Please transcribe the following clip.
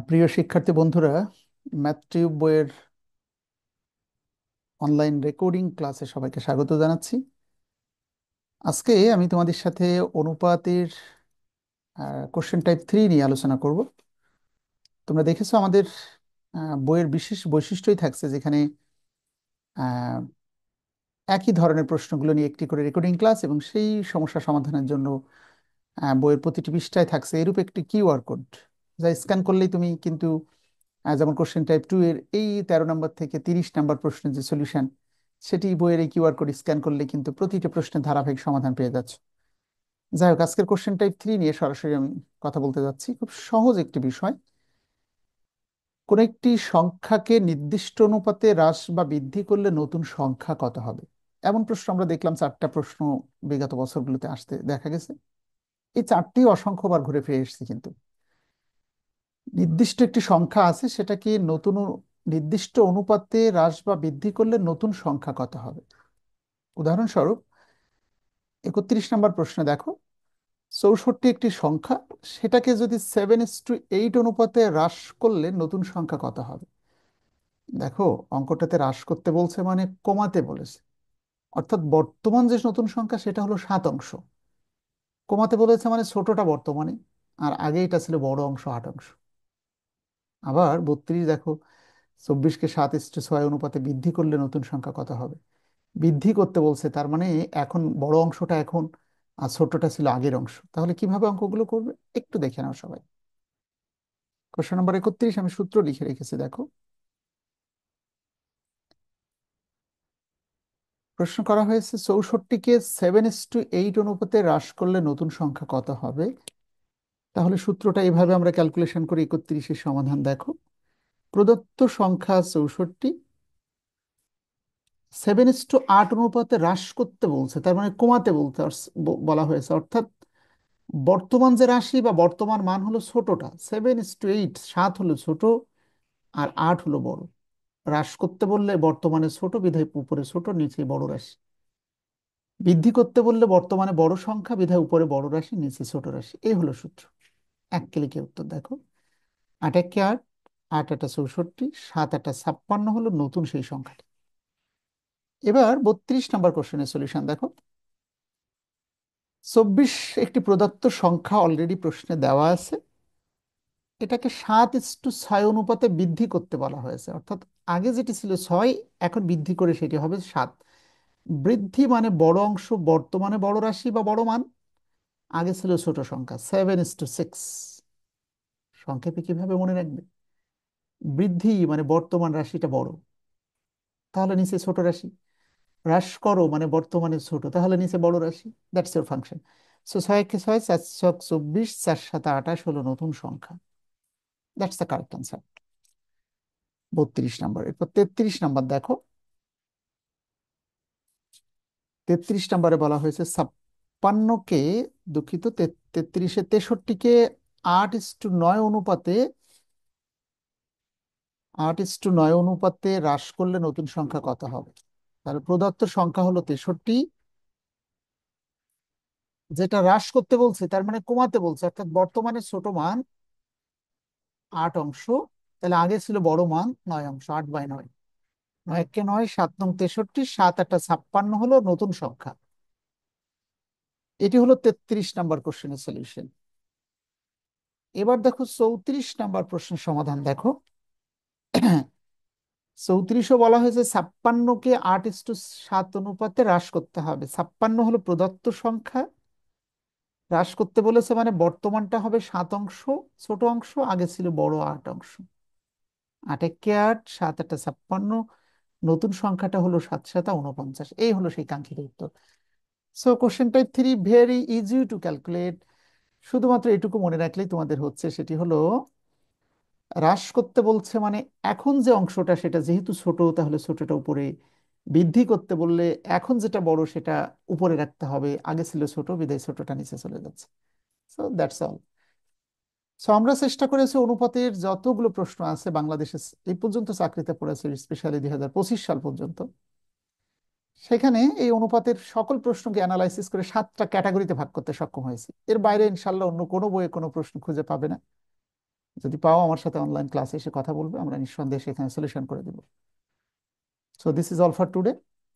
প্রিয় শিক্ষার্থী বন্ধুরা, ম্যাথটিউব বইয়ের অনলাইন রেকর্ডিং ক্লাসে সবাইকে স্বাগত জানাচ্ছি। আজকে আমি তোমাদের সাথে অনুপাতের কোশ্চেন টাইপ 3 নিয়ে আলোচনা করব। তোমরা দেখেছো আমাদের বইয়ের বিশেষ বৈশিষ্ট্যই থাকছে, যেখানে আহ, একই ধরনের প্রশ্নগুলো নিয়ে একটি করে রেকর্ডিং ক্লাস এবং সেই সমস্যা সমাধানের জন্য বইয়ের প্রতিটি পৃষ্ঠায় থাকছে এরূপ একটি কিউআর কোড, যা স্ক্যান করলেই তুমি কিন্তু যেমন কোশ্চেন টাইপ 2 এর এই 13 নম্বর থেকে 30 নম্বর প্রশ্নের যে সলিউশন, সেটি বইয়ের এই কিউআর কোড স্ক্যান করলে কিন্তু প্রতিটি প্রশ্নের ধারাবাহিক সমাধান পেয়ে যাচ্ছে। যাই হোক, আজকের কোশ্চেন টাইপ 3 নিয়ে সরাসরি আমি কথা বলতে যাচ্ছি। খুব সহজ একটি বিষয়। কোন একটি সংখ্যাকে নির্দিষ্ট অনুপাতে হ্রাস বা বৃদ্ধি করলে নতুন সংখ্যা কত হবে? এমন প্রশ্ন আমরা দেখলাম 4টা প্রশ্ন বিগত বছরগুলোতে আসতে দেখা গেছে। এই 4টি অসংখ্যবার ঘুরে ফিরে এসেছে। কিন্তু নির্দিষ্ট একটি সংখ্যা আছে, সেটাকে নির্দিষ্ট অনুপাতে হ্রাস বা বৃদ্ধি করলে নতুন সংখ্যা কত হবে? উদাহরণস্বরূপ 31 নম্বর প্রশ্নে দেখো, 64 একটি সংখ্যা, সেটাকে যদি 7:8 অনুপাতে হ্রাস করলে নতুন সংখ্যা কত হবে? দেখো, অঙ্কটাতে হ্রাস করতে বলছে মানে কমাতে বলেছে, অর্থাৎ বর্তমান যে নতুন সংখ্যা সেটা হলো 7 অংশ। কমাতে বলেছে মানে ছোটটা বর্তমানে, আর আগে এটা ছিল বড় অংশ 8 অংশ। আবার 32 দেখো, 24কে 7:6 অনুপাতে বৃদ্ধি করলে নতুন সংখ্যা কত হবে? বৃদ্ধি করতে বলছে, তার মানে এখন বড় অংশটা এখন আর ছোটটা ছিল আগের অংশ। তাহলে কিভাবে অঙ্কগুলো করবে একটু দেখে নাও সবাই। কোশ্চেন নম্বর 31 আমি সূত্র লিখে রেখেছি, দেখো। প্রশ্ন করা হয়েছে 64কে 7:8 অনুপাতে হ্রাস করলে নতুন সংখ্যা কত হবে। তাহলে সূত্রটা এভাবে আমরা ক্যালকুলেশন করি। 31-এর সমাধান দেখো। প্রদত্ত সংখ্যা 64, 7:8 অনুপাতে হ্রাস করতে বলছে, তার মানে কমাতে বলতে বলা হয়েছে, অর্থাৎ বর্তমান যে রাশি বা বর্তমান মান হলো ছোটটা, 7:8, 7 হলো ছোট আর 8 হলো বড়। হ্রাস করতে বললে বর্তমানে ছোট বিধায় উপরে ছোট, নিচে বড় রাশি। বৃদ্ধি করতে বললে বর্তমানে বড় সংখ্যা বিধায় উপরে বড় রাশি, নিচে ছোট রাশি। এই হলো সূত্র। এক ক্লিকে উত্তর দেখো। 8 একে 8, 8 8 64, 7 8 56 হলো নতুন সেই সংখ্যাটি। এবার 32 নম্বর কোশ্চেনের সলিউশন দেখো। 24 একটি প্রদত্ত সংখ্যা, অলরেডি প্রশ্নে দেওয়া আছে। এটাকে 7:6 অনুপাতে বৃদ্ধি করতে বলা হয়েছে, অর্থাৎ আগে যেটি ছিল 6, এখন বৃদ্ধি করে সেটি হবে 7। বৃদ্ধি মানে বড় অংশ বর্তমানে বড় রাশি বা বড় মান, আগে ছিল ছোট সংখ্যা 7:6। সংক্ষেপে কিভাবে মনে রাখবে? বৃদ্ধি মানে বর্তমান রাশিটা বড়, তাহলে নিচে ছোট রাশি। হ্রাস করো মানে বর্তমানে ছোট, তাহলে নিচে বড় রাশি। That's your function. সো 6 কে 6, 4 6 24, 4 7 28 হলো নতুন সংখ্যা। That's the correct answer. 32 নম্বর। এরপর 33 নম্বর দেখো। 33 নম্বরে বলা হয়েছে 56কে, দুঃখিত, 33-এ 8:9 অনুপাতে 8:9 অনুপাতে হ্রাস করলে নতুন সংখ্যা কত হবে? তাহলে প্রদত্ত সংখ্যা হলো 63, যেটা হ্রাস করতে বলছে তার মানে কমাতে বলছে, অর্থাৎ বর্তমানে ছোট মান 8 অংশ। তাহলে আগে ছিল বড় মান 9 অংশ, 8/9। 9 একে 9, 7 নং 63, 7 8 56 হলো নতুন সংখ্যা। এটি হলো 33 নম্বর কোশ্চেনের সলিউশন। এবার দেখো 34 নম্বর প্রশ্নের সমাধান দেখো। 34ও বলা হয়েছে 56কে 8:7 অনুপাতে হ্রাস করতে হবে। 56 হলো প্রদত্ত সংখ্যা, হ্রাস করতে বলেছে মানে বর্তমানটা হবে 7 অংশ, ছোট অংশ, আগে ছিল বড় 8 অংশ। 8 একে 8, 7 8 56, নতুন সংখ্যাটা হলো 7 7 49। এই হলো সেই কাঙ্ক্ষিত উত্তর। So question type 3 very easy to calculate. শুধুমাত্র এটুকু মনে রাখলেই তোমাদের হচ্ছে, সেটি হলো হ্রাস করতে বলছে মানে এখন যে অংশটা সেটা যেহেতু ছোট, তাহলে ছোটটা উপরে। বৃদ্ধি করতে বললে এখন যেটা বড় সেটা উপরে রাখতে হবে, আগে ছিল ছোট বিদায় ছোটটা নিচে চলে যাচ্ছে। So that's all. সো আমরা চেষ্টা করেছি অনুপাতের যতগুলো প্রশ্ন আছে বাংলাদেশে এই পর্যন্ত চাকরিতে পড়েছে, স্পেশালি 2025 সাল পর্যন্ত, সেখানে এই অনুপাতের সকল প্রশ্নকে অ্যানালাইসিস করে 7টা ক্যাটাগরিতে ভাগ করতে সক্ষম হয়েছি। এর বাইরে ইনশাল্লাহ অন্য কোনো বইয়ে কোনো প্রশ্ন খুঁজে পাবে না। যদি পাও আমার সাথে অনলাইন ক্লাসে এসে কথা বলবে, আমরা নিঃসন্দেহে সেখানে সলিউশন করে দিব। So this is all for today.